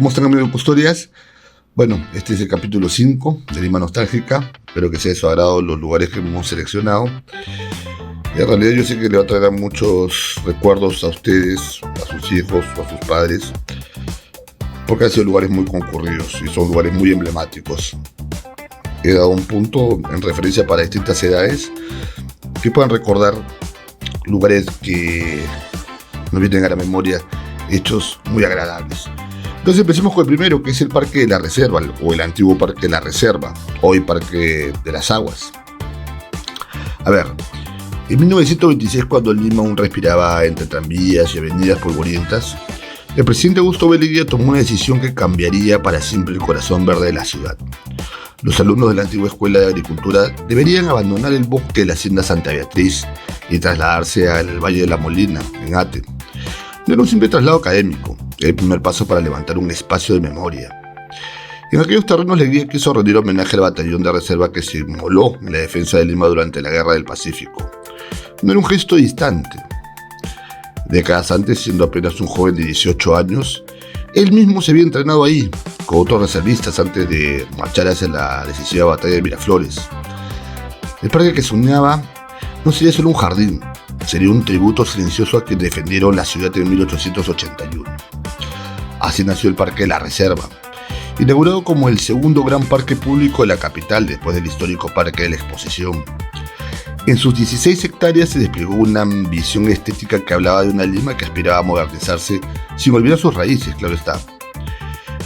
¿Cómo están, amigos de Custodias? Bueno, este es el capítulo 5 de Lima Nostálgica. Espero que sea de su agrado los lugares que hemos seleccionado. En realidad yo sé que le va a traer muchos recuerdos a ustedes, a sus hijos, a sus padres, porque han sido lugares muy concurridos y son lugares muy emblemáticos. He dado un punto en referencia para distintas edades que puedan recordar lugares que nos vienen a la memoria, hechos muy agradables. Entonces empecemos con el primero, que es el Parque de la Reserva, o el antiguo Parque de la Reserva, hoy Parque de las Aguas. A ver, en 1926, cuando Lima aún respiraba entre tranvías y avenidas polvorientas, el presidente Augusto B. Leguía tomó una decisión que cambiaría para siempre el corazón verde de la ciudad. Los alumnos de la antigua Escuela de Agricultura deberían abandonar el bosque de la Hacienda Santa Beatriz y trasladarse al Valle de la Molina, en Ate. No era un simple traslado académico, era el primer paso para levantar un espacio de memoria. En aquellos terrenos Leguía quiso rendir homenaje al batallón de reserva que se inmoló en la defensa de Lima durante la Guerra del Pacífico. No era un gesto distante. Décadas antes, siendo apenas un joven de 18 años, él mismo se había entrenado ahí, con otros reservistas antes de marchar hacia la decisiva batalla de Miraflores. El parque que soñaba no sería solo un jardín, sería un tributo silencioso a quienes defendieron la ciudad en 1881. Así nació el Parque de la Reserva, inaugurado como el segundo gran parque público de la capital después del histórico Parque de la Exposición. En sus 16 hectáreas se desplegó una visión estética que hablaba de una Lima que aspiraba a modernizarse sin olvidar sus raíces, claro está.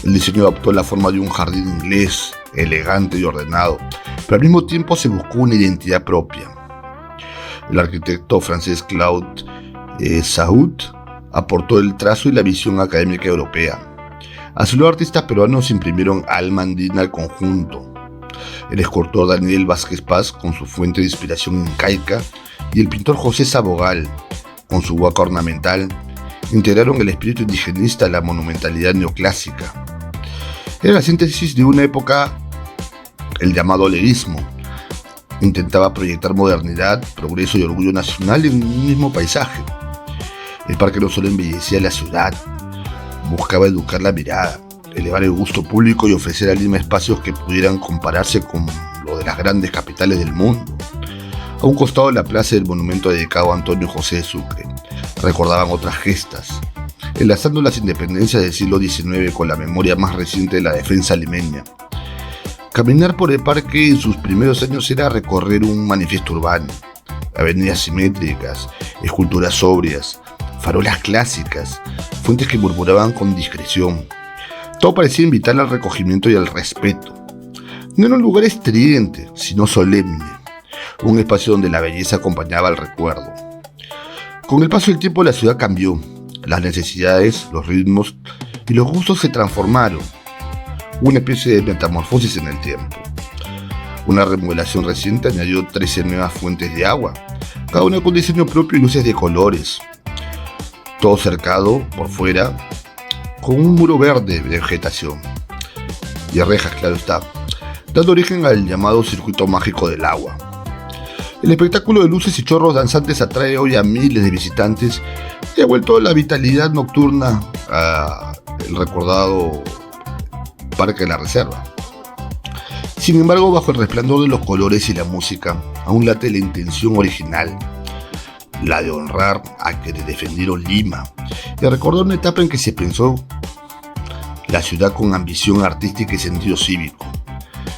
El diseño adoptó la forma de un jardín inglés, elegante y ordenado, pero al mismo tiempo se buscó una identidad propia. El arquitecto francés Claude Saut aportó el trazo y la visión académica europea. A su lado, artistas peruanos imprimieron alma andina al conjunto. El escultor Daniel Vázquez Paz, con su fuente de inspiración incaica, y el pintor José Sabogal, con su huaca ornamental, integraron el espíritu indigenista a la monumentalidad neoclásica. Era la síntesis de una época, el llamado leguismo. Intentaba proyectar modernidad, progreso y orgullo nacional en un mismo paisaje. El parque no solo embellecía la ciudad, buscaba educar la mirada, elevar el gusto público y ofrecer a Lima espacios que pudieran compararse con los de las grandes capitales del mundo. A un costado de la plaza del monumento dedicado a Antonio José de Sucre, recordaban otras gestas, enlazando las independencias del siglo XIX con la memoria más reciente de la defensa limeña. Caminar por el parque en sus primeros años era recorrer un manifiesto urbano, avenidas simétricas, esculturas sobrias, farolas clásicas, fuentes que murmuraban con discreción. Todo parecía invitar al recogimiento y al respeto. No era un lugar estridente, sino solemne, un espacio donde la belleza acompañaba al recuerdo. Con el paso del tiempo la ciudad cambió, las necesidades, los ritmos y los gustos se transformaron. Una especie de metamorfosis en el tiempo. Una remodelación reciente añadió 13 nuevas fuentes de agua, cada una con diseño propio y luces de colores. Todo cercado por fuera con un muro verde de vegetación y rejas, claro está, dando origen al llamado circuito mágico del agua. El espectáculo de luces y chorros danzantes atrae hoy a miles de visitantes y ha vuelto la vitalidad nocturna al recordado Parque de la Reserva. Sin embargo, bajo el resplandor de los colores y la música, aún late la intención original, la de honrar a quienes defendieron Lima y recordar una etapa en que se pensó la ciudad con ambición artística y sentido cívico.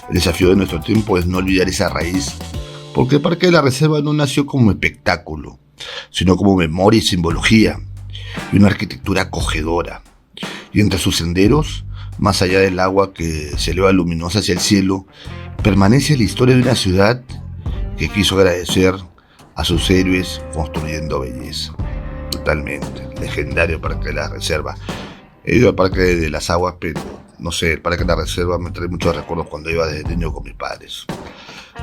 El desafío de nuestro tiempo es no olvidar esa raíz, porque el Parque de la Reserva no nació como espectáculo, sino como memoria y simbología, y una arquitectura acogedora. Y entre sus senderos, más allá del agua que se eleva luminosa hacia el cielo, permanece la historia de una ciudad que quiso agradecer a sus héroes construyendo belleza. Totalmente, legendario Parque de la Reserva. He ido al Parque de las Aguas, pero no sé, el Parque de la Reserva me trae muchos recuerdos cuando iba desde niño con mis padres.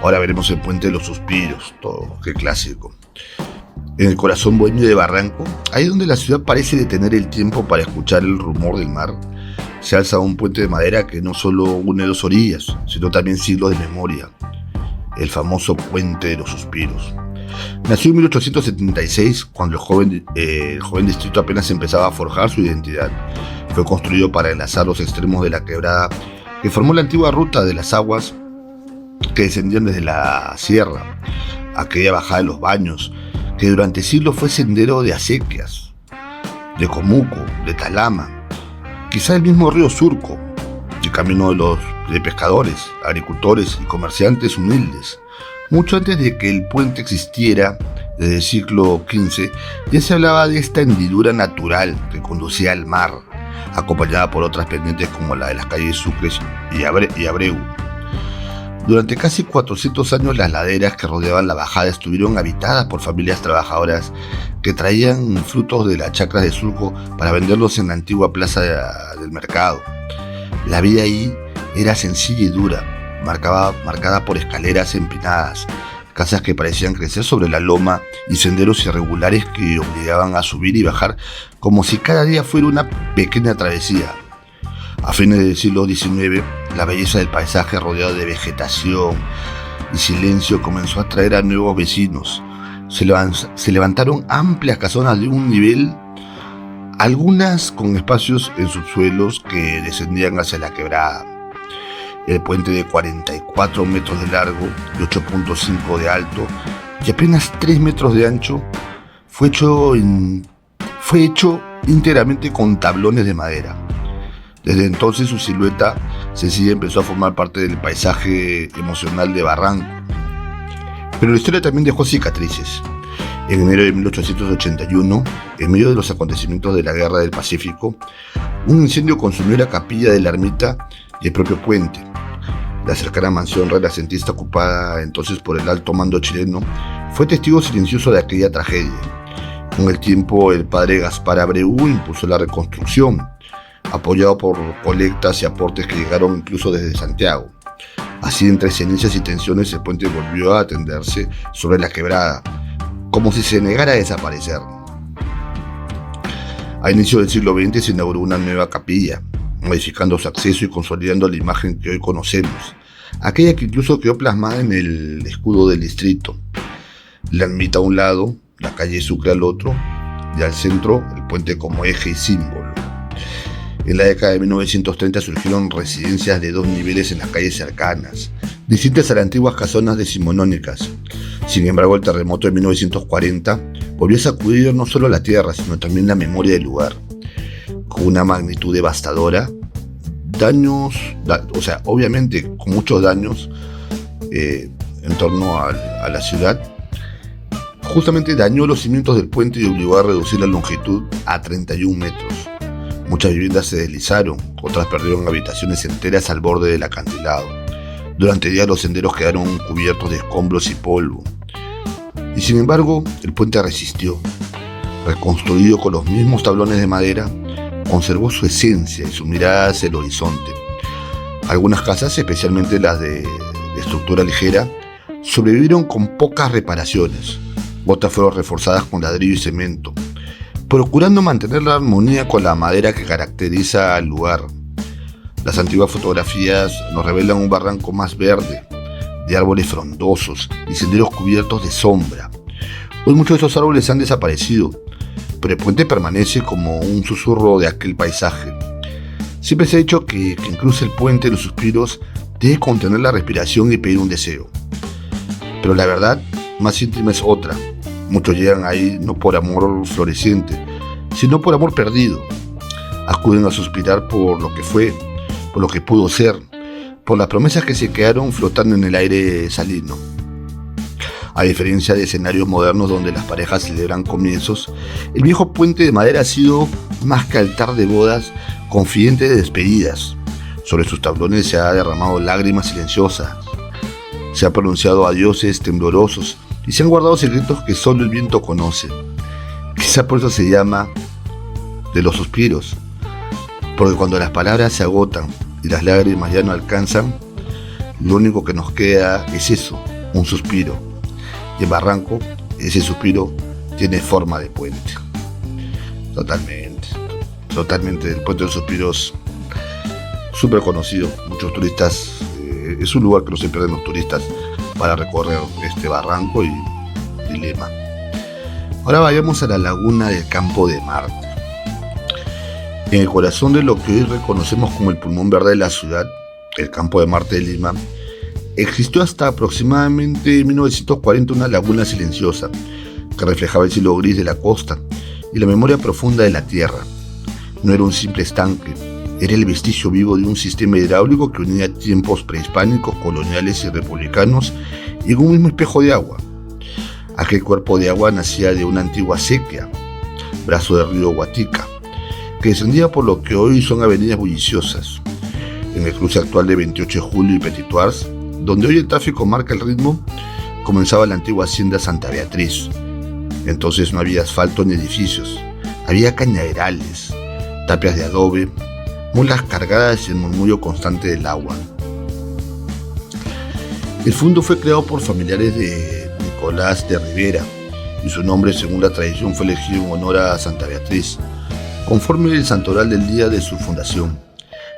Ahora veremos el Puente de los Suspiros, todo, qué clásico. En el corazón bohemio de Barranco, ahí donde la ciudad parece detener el tiempo para escuchar el rumor del mar, se alza un puente de madera que no solo une dos orillas, sino también siglos de memoria, el famoso Puente de los Suspiros. Nació en 1876, cuando el joven distrito apenas empezaba a forjar su identidad. Fue construido para enlazar los extremos de la quebrada que formó la antigua ruta de las aguas que descendían desde la sierra, aquella bajada de los Baños, que durante siglos fue sendero de acequias, de Comuco, de Talama, quizá el mismo río Surco, el camino de pescadores, agricultores y comerciantes humildes. Mucho antes de que el puente existiera, desde el siglo XV, ya se hablaba de esta hendidura natural que conducía al mar, acompañada por otras pendientes como la de las calles Sucre y Abreu. Durante casi 400 años las laderas que rodeaban la bajada estuvieron habitadas por familias trabajadoras que traían frutos de las chacras de Surco para venderlos en la antigua plaza del mercado. La vida ahí era sencilla y dura, marcada por escaleras empinadas, casas que parecían crecer sobre la loma y senderos irregulares que obligaban a subir y bajar como si cada día fuera una pequeña travesía. A fines del siglo XIX, la belleza del paisaje rodeado de vegetación y silencio comenzó a atraer a nuevos vecinos. Se levantaron amplias casonas de un nivel, algunas con espacios en subsuelos que descendían hacia la quebrada. El puente de 44 metros de largo y 8.5 de alto y apenas 3 metros de ancho fue hecho íntegramente con tablones de madera. Desde entonces su silueta sencilla empezó a formar parte del paisaje emocional de Barranco. Pero la historia también dejó cicatrices. En enero de 1881, en medio de los acontecimientos de la Guerra del Pacífico, un incendio consumió la capilla de la ermita y el propio puente. La cercana mansión renacentista, ocupada entonces por el alto mando chileno, fue testigo silencioso de aquella tragedia. Con el tiempo, el padre Gaspar Abreu impulsó la reconstrucción, apoyado por colectas y aportes que llegaron incluso desde Santiago. Así, entre cenizas y tensiones, el puente volvió a atenderse sobre la quebrada, como si se negara a desaparecer. A inicio del siglo XX se inauguró una nueva capilla, modificando su acceso y consolidando la imagen que hoy conocemos, aquella que incluso quedó plasmada en el escudo del distrito. La ermita a un lado, la calle Sucre al otro, y al centro el puente como eje y símbolo. En la década de 1930 surgieron residencias de 2 niveles en las calles cercanas, distintas a las antiguas casonas decimonónicas. Sin embargo, el terremoto de 1940 volvió a sacudir no solo la tierra, sino también la memoria del lugar. Con una magnitud devastadora, obviamente con muchos daños en torno a la ciudad, justamente dañó los cimientos del puente y obligó a reducir la longitud a 31 metros. Muchas viviendas se deslizaron, otras perdieron habitaciones enteras al borde del acantilado. Durante días los senderos quedaron cubiertos de escombros y polvo. Y sin embargo, el puente resistió. Reconstruido con los mismos tablones de madera, conservó su esencia y su mirada hacia el horizonte. Algunas casas, especialmente las de estructura ligera, sobrevivieron con pocas reparaciones. Otras fueron reforzadas con ladrillo y cemento, procurando mantener la armonía con la madera que caracteriza al lugar. Las antiguas fotografías nos revelan un barranco más verde, de árboles frondosos y senderos cubiertos de sombra. Hoy muchos de esos árboles han desaparecido, pero el puente permanece como un susurro de aquel paisaje. Siempre se ha dicho que quien cruza el puente de los suspiros debe contener la respiración y pedir un deseo. Pero la verdad más íntima es otra. Muchos llegan ahí no por amor floreciente, sino por amor perdido. Acuden a suspirar por lo que fue, por lo que pudo ser, por las promesas que se quedaron flotando en el aire salino. A diferencia de escenarios modernos donde las parejas celebran comienzos, el viejo puente de madera ha sido más que altar de bodas, confidente de despedidas. Sobre sus tablones se ha derramado lágrimas silenciosas, se ha pronunciado adioses temblorosos y se han guardado secretos que solo el viento conoce. Quizá por eso se llama de los suspiros, porque cuando las palabras se agotan y las lágrimas ya no alcanzan, lo único que nos queda es eso, un suspiro. Y en Barranco, ese suspiro tiene forma de puente. Totalmente. El puente de los suspiros, súper conocido. Muchos turistas, es un lugar que no se pierden los turistas para recorrer este barranco y y Lima. Ahora vayamos a la laguna del Campo de Marte. En el corazón de lo que hoy reconocemos como el pulmón verde de la ciudad, el Campo de Marte de Lima, existió hasta aproximadamente 1940 una laguna silenciosa que reflejaba el cielo gris de la costa y la memoria profunda de la tierra. No era un simple estanque, era el vestigio vivo de un sistema hidráulico que unía tiempos prehispánicos, coloniales y republicanos en un mismo espejo de agua. Aquel cuerpo de agua nacía de una antigua sequía, brazo del río Guatica, que descendía por lo que hoy son avenidas bulliciosas. En el cruce actual de 28 de julio y Petit Tours, donde hoy el tráfico marca el ritmo, comenzaba la antigua hacienda Santa Beatriz. Entonces no había asfalto ni edificios, había cañaverales, tapias de adobe, mulas cargadas y el murmullo constante del agua. El fundo fue creado por familiares de Nicolás de Rivera y su nombre, según la tradición, fue elegido en honor a Santa Beatriz, conforme el santoral del día de su fundación.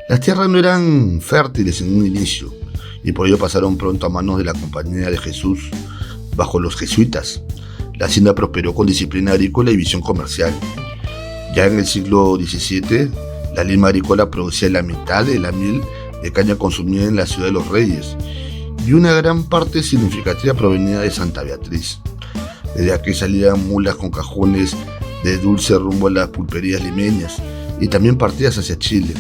Las tierras no eran fértiles en un inicio y por ello pasaron pronto a manos de la Compañía de Jesús bajo los jesuitas. La hacienda prosperó con disciplina agrícola y visión comercial. Ya en el siglo XVII, la Lima agrícola producía la mitad de la miel de caña consumida en la ciudad de los Reyes y una gran parte significativa provenía de Santa Beatriz. Desde aquí salían mulas con cajones de dulce rumbo a las pulperías limeñas y también partidas hacia Chile.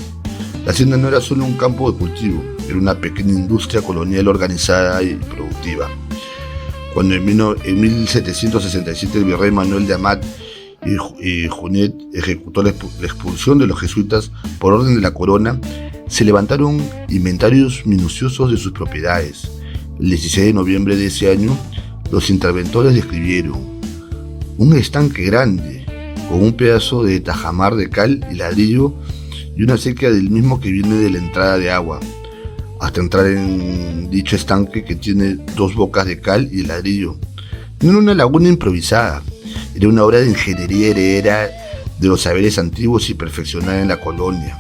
La hacienda no era solo un campo de cultivo, era una pequeña industria colonial organizada y productiva. Cuando en 1767 el virrey Manuel de Amat y Junet ejecutó la expulsión de los jesuitas por orden de la corona, se levantaron inventarios minuciosos de sus propiedades. El 16 de noviembre de ese año, los interventores describieron un estanque grande, con un pedazo de tajamar de cal y ladrillo y una sequía del mismo que viene de la entrada de agua, hasta entrar en dicho estanque que tiene 2 bocas de cal y ladrillo. No era una laguna improvisada, era una obra de ingeniería heredera de los saberes antiguos y perfeccionada en la colonia.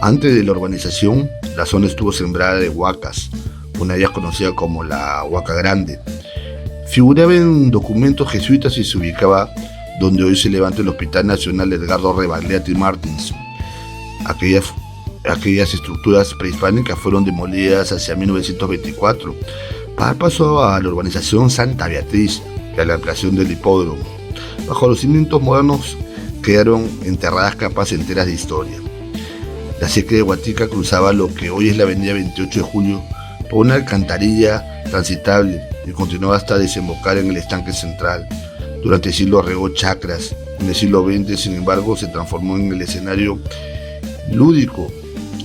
Antes de la urbanización, la zona estuvo sembrada de huacas, una de ellas conocida como la Huaca Grande. Figuraba en documentos jesuitas y se ubicaba donde hoy se levanta el Hospital Nacional Edgardo Rebagliati Martins. Aquellas estructuras prehispánicas fueron demolidas hacia 1924 para dar paso a la urbanización Santa Beatriz y a la ampliación del hipódromo. Bajo los cimientos modernos quedaron enterradas capas enteras de historia. La sequía de Guatica cruzaba lo que hoy es la avenida 28 de Julio por una alcantarilla transitable y continuaba hasta desembocar en el estanque central. Durante el siglo regó chacras. En el siglo XX, sin embargo, se transformó en el escenario lúdico.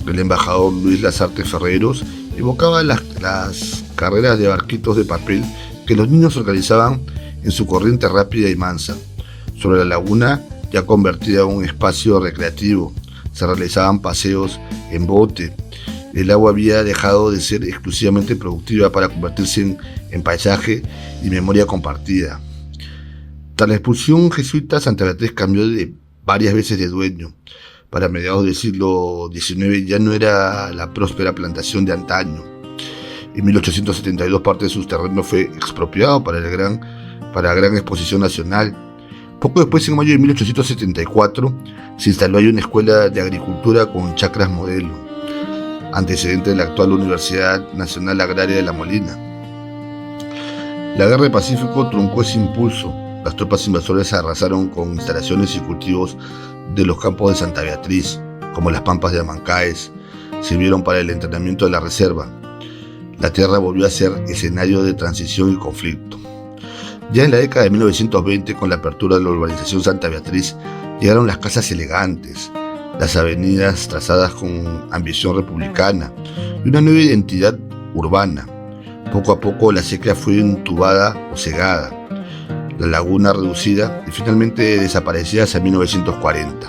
El embajador Luis Lasarte Ferreros evocaba las carreras de barquitos de papel que los niños organizaban en su corriente rápida y mansa. Sobre la laguna, ya convertida en un espacio recreativo, se realizaban paseos en bote. El agua había dejado de ser exclusivamente productiva para convertirse en paisaje y memoria compartida. Tras la expulsión jesuita, Santa Beatriz cambió varias veces de dueño. Para mediados del siglo XIX ya no era la próspera plantación de antaño. En 1872 parte de sus terrenos fue expropiado para la gran exposición nacional. Poco después, en mayo de 1874, se instaló ahí una escuela de agricultura con chacras modelo, antecedente de la actual Universidad Nacional Agraria de La Molina. La Guerra del Pacífico truncó ese impulso. Las tropas invasoras arrasaron con instalaciones y cultivos de los campos de Santa Beatriz, como las pampas de Amancaes, sirvieron para el entrenamiento de la reserva. La tierra volvió a ser escenario de transición y conflicto. Ya en la década de 1920, con la apertura de la urbanización Santa Beatriz, llegaron las casas elegantes, las avenidas trazadas con ambición republicana y una nueva identidad urbana. Poco a poco la sequía fue entubada o cegada, la laguna reducida y finalmente desaparecida hacia 1940.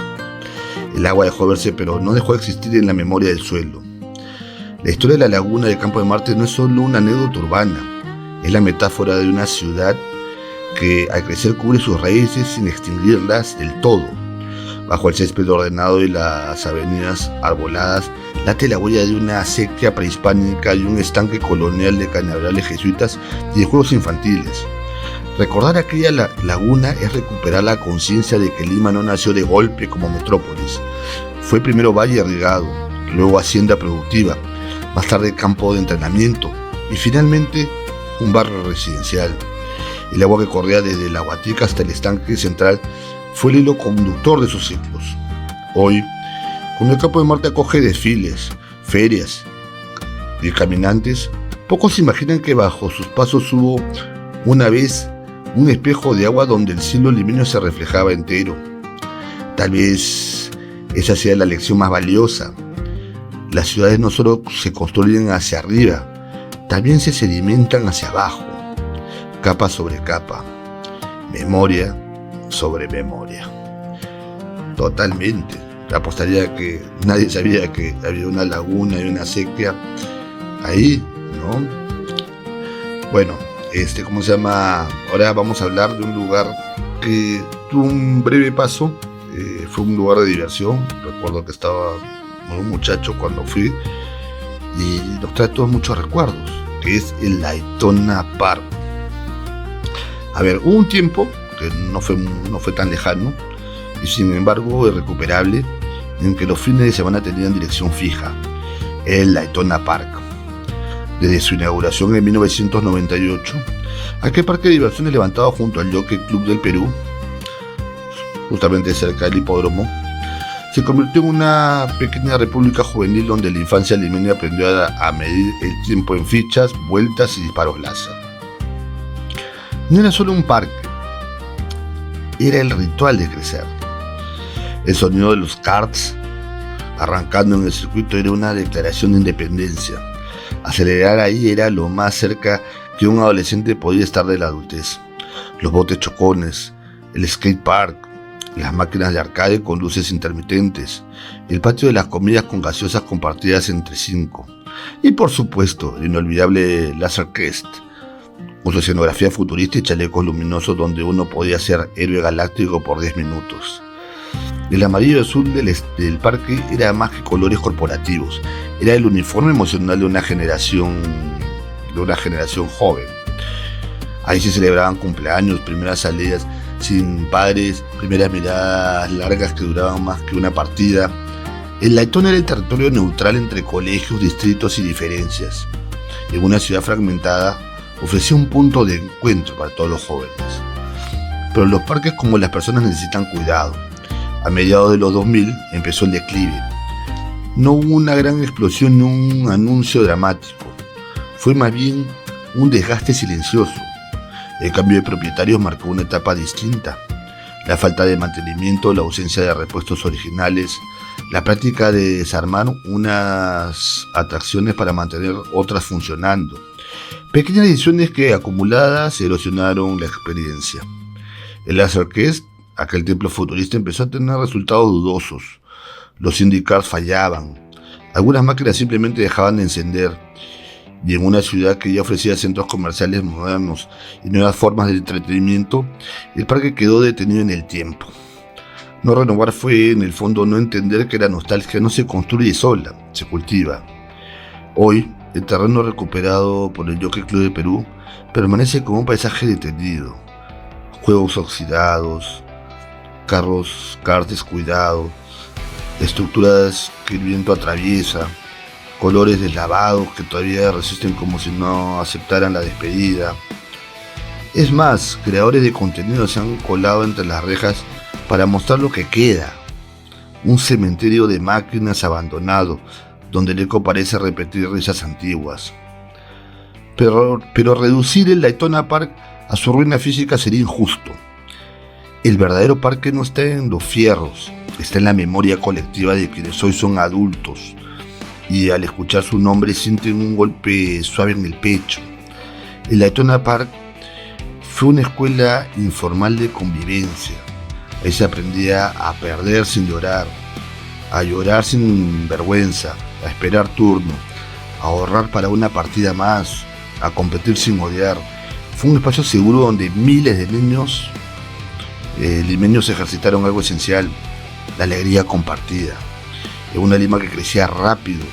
El agua dejó de verse, pero no dejó de existir en la memoria del suelo. La historia de la laguna del Campo de Marte no es solo una anécdota urbana, es la metáfora de una ciudad que al crecer cubre sus raíces sin extinguirlas del todo. Bajo el césped ordenado y las avenidas arboladas, late la huella de una sequía prehispánica y un estanque colonial de cañaverales jesuitas y de juegos infantiles. Recordar aquella laguna es recuperar la conciencia de que Lima no nació de golpe como metrópolis. Fue primero valle irrigado, luego hacienda productiva, más tarde campo de entrenamiento y finalmente un barrio residencial. El agua que corría desde la Guatica hasta el estanque central fue el hilo conductor de sus ciclos. Hoy, cuando el Campo de Marte acoge desfiles, ferias y caminantes, pocos imaginan que bajo sus pasos hubo una vez un espejo de agua donde el cielo limeño se reflejaba entero. Tal vez esa sea la lección más valiosa. Las ciudades no solo se construyen hacia arriba, también se sedimentan hacia abajo, capa sobre capa, memoria sobre memoria. Totalmente. Apostaría que nadie sabía que había una laguna y una sequía ahí, ¿no? Bueno, ¿cómo se llama? Ahora vamos a hablar de un lugar que tuvo un breve paso. Fue un lugar de diversión. Recuerdo que estaba un muchacho cuando fui y nos trae todos muchos recuerdos, que es el Laytona Park. A ver, hubo un tiempo que no fue tan lejano y sin embargo irrecuperable, en que los fines de semana tenían dirección fija, el Laytona Park. Desde su inauguración en 1998, aquel parque de diversiones levantado junto al Jockey Club del Perú, justamente cerca del hipódromo, se convirtió en una pequeña república juvenil donde la infancia limeña aprendió a medir el tiempo en fichas, vueltas y disparos láser. No era solo un parque, era el ritual de crecer. El sonido de los karts arrancando en el circuito era una declaración de independencia. Acelerar ahí era lo más cerca que un adolescente podía estar de la adultez. Los botes chocones, el skate park, las máquinas de arcade con luces intermitentes, el patio de las comidas con gaseosas compartidas entre 5 y por supuesto el inolvidable Laserquest, con su escenografía futurista y chalecos luminosos donde uno podía ser héroe galáctico por 10 minutos. El amarillo y azul del parque era más que colores corporativos, era el uniforme emocional de una generación joven. Ahí se celebraban cumpleaños, primeras salidas sin padres, primeras miradas largas que duraban más que una partida. El Laytona era el territorio neutral entre colegios, distritos y diferencias. En una ciudad fragmentada, ofrecía un punto de encuentro para todos los jóvenes. Pero los parques, como las personas, necesitan cuidado. A mediados de los 2000 empezó el declive. No hubo una gran explosión ni un anuncio dramático. Fue más bien un desgaste silencioso. El cambio de propietarios marcó una etapa distinta. La falta de mantenimiento, la ausencia de repuestos originales, la práctica de desarmar unas atracciones para mantener otras funcionando. Pequeñas decisiones que acumuladas erosionaron la experiencia. El Laserquest, aquel templo futurista, empezó a tener resultados dudosos. Los IndyCars fallaban. Algunas máquinas simplemente dejaban de encender. Y en una ciudad que ya ofrecía centros comerciales modernos y nuevas formas de entretenimiento, el parque quedó detenido en el tiempo. No renovar fue, en el fondo, no entender que la nostalgia no se construye sola, se cultiva. Hoy, el terreno recuperado por el Jockey Club de Perú permanece como un paisaje detenido. Juegos oxidados, karts descuidados, estructuras que el viento atraviesa, colores deslavados que todavía resisten como si no aceptaran la despedida. Es más, creadores de contenido se han colado entre las rejas para mostrar lo que queda. Un cementerio de máquinas abandonado, donde el eco parece repetir risas antiguas. Pero reducir el Laytona Park a su ruina física sería injusto. El verdadero parque no está en los fierros, está en la memoria colectiva de quienes hoy son adultos y al escuchar su nombre sienten un golpe suave en el pecho. El Laytona Park fue una escuela informal de convivencia. Ahí se aprendía a perder sin llorar, a llorar sin vergüenza, a esperar turno, a ahorrar para una partida más, a competir sin odiar. Fue un espacio seguro donde miles de niños limeños ejercitaron algo esencial, la alegría compartida. En una Lima que crecía rápido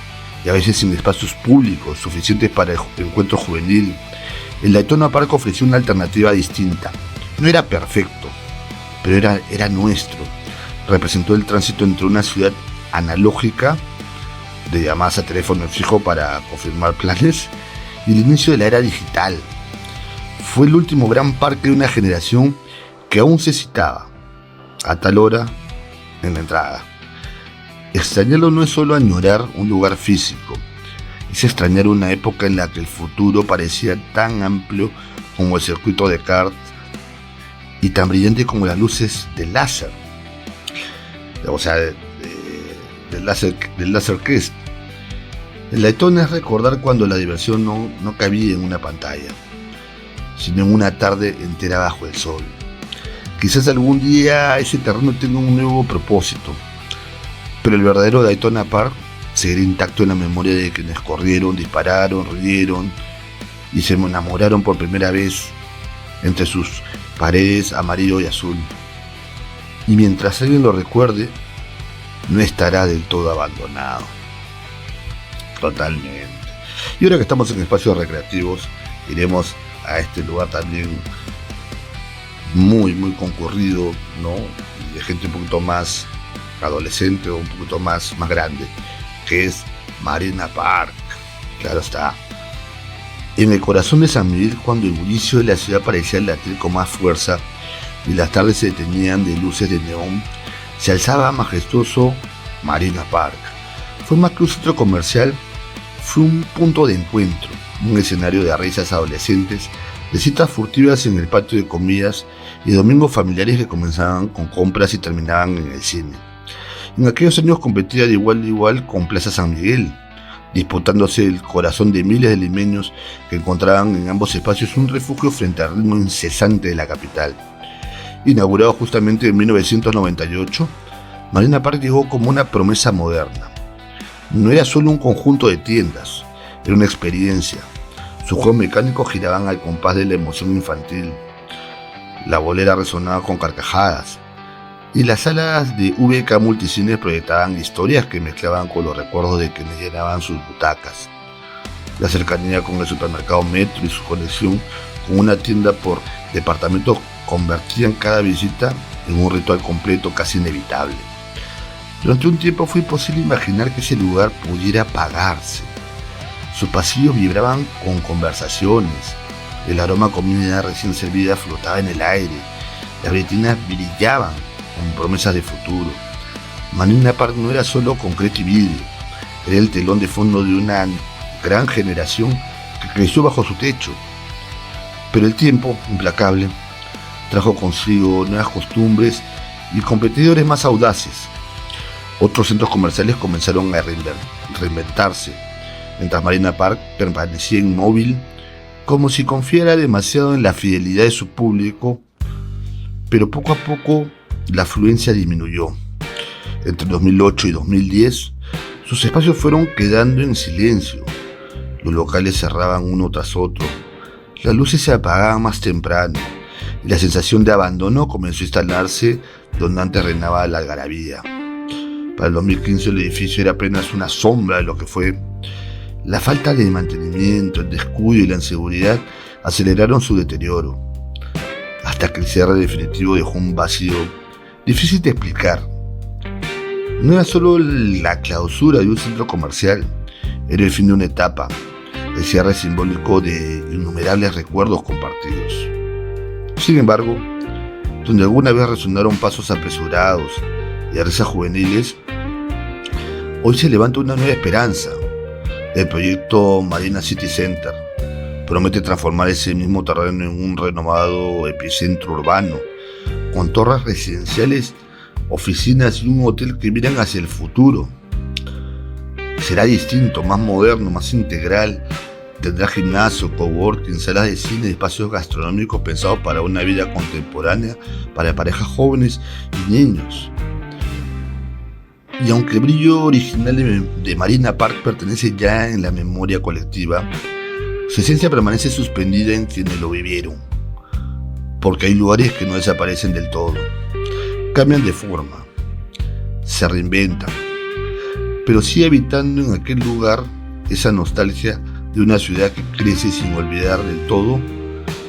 y a veces sin espacios públicos suficientes para el encuentro juvenil, el Daytona Park ofreció una alternativa distinta. No era perfecto, pero era nuestro. Representó el tránsito entre una ciudad analógica, de llamadas a teléfono fijo para confirmar planes, y el inicio de la era digital. Fue el último gran parque de una generación que aún se citaba, a tal hora, en la entrada. Extrañarlo no es solo añorar un lugar físico, es extrañar una época en la que el futuro parecía tan amplio como el circuito de kart y tan brillante como las luces del láser. O sea, del láser Crest. El Daytona es recordar cuando la diversión no cabía en una pantalla, sino en una tarde entera bajo el sol. Quizás algún día ese terreno tenga un nuevo propósito, pero el verdadero Daytona Park seguirá intacto en la memoria de quienes corrieron, dispararon, rieron y se enamoraron por primera vez entre sus paredes amarillo y azul. Y mientras alguien lo recuerde, no estará del todo abandonado. Totalmente. Y ahora que estamos en espacios recreativos, iremos a este lugar también muy concurrido, ¿no? Y de gente un poquito más adolescente o un poquito más grande, que es Marina Park. Claro está. En el corazón de San Miguel, cuando el bullicio de la ciudad parecía latir con más fuerza y las tardes se detenían de luces de neón, se alzaba majestuoso Marina Park. Fue más que un centro comercial, fue un punto de encuentro, un escenario de risas adolescentes, de citas furtivas en el patio de comidas y domingos familiares que comenzaban con compras y terminaban en el cine. En aquellos años competía de igual a igual con Plaza San Miguel, disputándose el corazón de miles de limeños que encontraban en ambos espacios un refugio frente al ritmo incesante de la capital. Inaugurado justamente en 1998, Marina Park llegó como una promesa moderna. No era solo un conjunto de tiendas, era una experiencia. Sus juegos mecánicos giraban al compás de la emoción infantil. La bolera resonaba con carcajadas. Y las salas de VK Multicines proyectaban historias que mezclaban con los recuerdos de quienes llenaban sus butacas. La cercanía con el supermercado Metro y su conexión con una tienda por departamento convertían cada visita en un ritual completo casi inevitable. Durante un tiempo fue imposible imaginar que ese lugar pudiera pagarse. Sus pasillos vibraban con conversaciones, el aroma a comida recién servida flotaba en el aire, las vitrinas brillaban con promesas de futuro. Marina Park no era solo concreto y vidrio, era el telón de fondo de una gran generación que creció bajo su techo. Pero el tiempo, implacable, trajo consigo nuevas costumbres y competidores más audaces. Otros centros comerciales comenzaron a reinventarse, mientras Marina Park permanecía inmóvil, como si confiara demasiado en la fidelidad de su público, pero poco a poco la afluencia disminuyó. Entre 2008 y 2010, sus espacios fueron quedando en silencio. Los locales cerraban uno tras otro, las luces se apagaban más temprano, y la sensación de abandono comenzó a instalarse donde antes reinaba la algarabía. Para el 2015 el edificio era apenas una sombra de lo que fue. La falta de mantenimiento, el descuido y la inseguridad aceleraron su deterioro, hasta que el cierre definitivo dejó un vacío difícil de explicar. No era solo la clausura de un centro comercial, era el fin de una etapa, el cierre simbólico de innumerables recuerdos compartidos. Sin embargo, donde alguna vez resonaron pasos apresurados y risas juveniles, hoy se levanta una nueva esperanza. El proyecto Marina City Center promete transformar ese mismo terreno en un renovado epicentro urbano, con torres residenciales, oficinas y un hotel que miran hacia el futuro. Será distinto, más moderno, más integral. Tendrá gimnasio, coworking, salas de cine y espacios gastronómicos pensados para una vida contemporánea, para parejas jóvenes y niños. Y aunque el brillo original de Marina Park pertenece ya en la memoria colectiva, su esencia permanece suspendida en quienes lo vivieron. Porque hay lugares que no desaparecen del todo, cambian de forma, se reinventan, pero sí habitando en aquel lugar esa nostalgia de una ciudad que crece sin olvidar del todo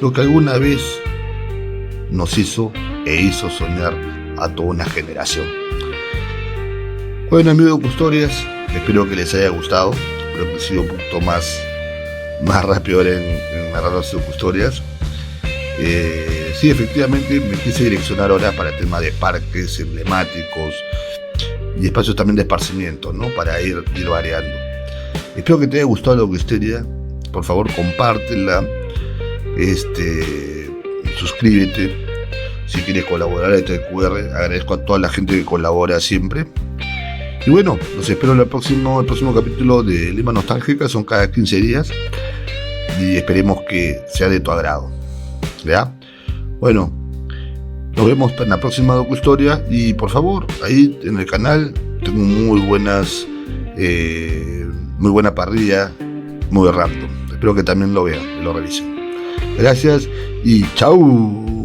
lo que alguna vez nos hizo e hizo soñar a toda una generación. Bueno, amigos de Custodias, espero que les haya gustado. Creo que he sido un poquito más rápido ahora en narrar las Custodias. Sí, efectivamente me quise direccionar ahora para el tema de parques emblemáticos y espacios también de esparcimiento, ¿no? Para ir variando. Espero que te haya gustado la Custodia. Por favor, compártela, suscríbete si quieres colaborar a este QR. Agradezco a toda la gente que colabora siempre. Y bueno, los espero en el próximo capítulo de Lima Nostálgica. Son cada 15 días y esperemos que sea de tu agrado, ¿ya? Bueno, nos vemos en la próxima Custodia y por favor, ahí en el canal tengo muy buena parrilla, muy random. Espero que también lo vean, lo revisen. Gracias y chau.